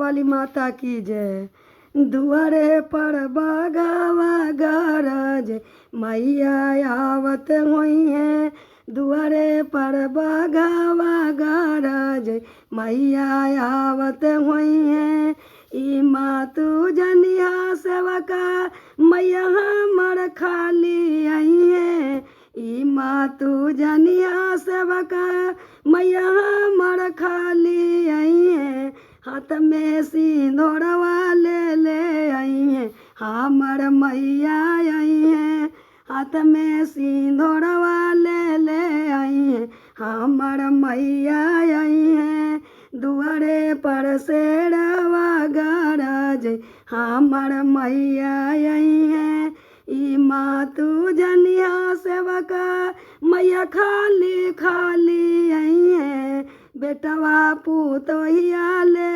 वाली माता की जय। दुआरे पर बागावा गरज मैया आवत हुई है। दुआरे पर बागावा गरज मैया आवत हुई है। ई मातू जनिया सेवका मैया हमर खाली आई है। ई मातू जनिया सेवका मैया हमर खाली आई है। हाथ में सिंदूरवा ले आई है हमर मैया आई है। हाथ में सिंदूरवा ले आई है हमर मैया आई है। दुआरे पर शेरवा गरज हमर मैया आई है। ई मातू जनिया सेवका मैया खाली खाली आई है। बेटवा पुतोहिया ले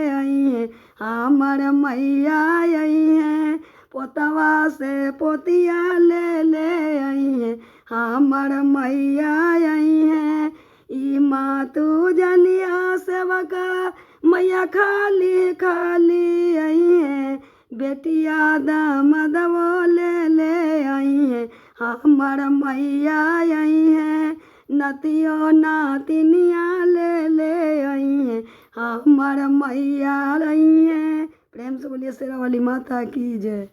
आई है हमर मैया आई है। पोतवा से पोतिया ले आई है हमर मैया आई है। ई मातू जनिया सेवका मैया खाली खाली आई है। बेटिया दामदवो ले आई है हमर मैया आई है। नतियो नातिनिया ले आई है हमर मैया आई है। प्रेम से बोलिए शेरा वाली माता की जय।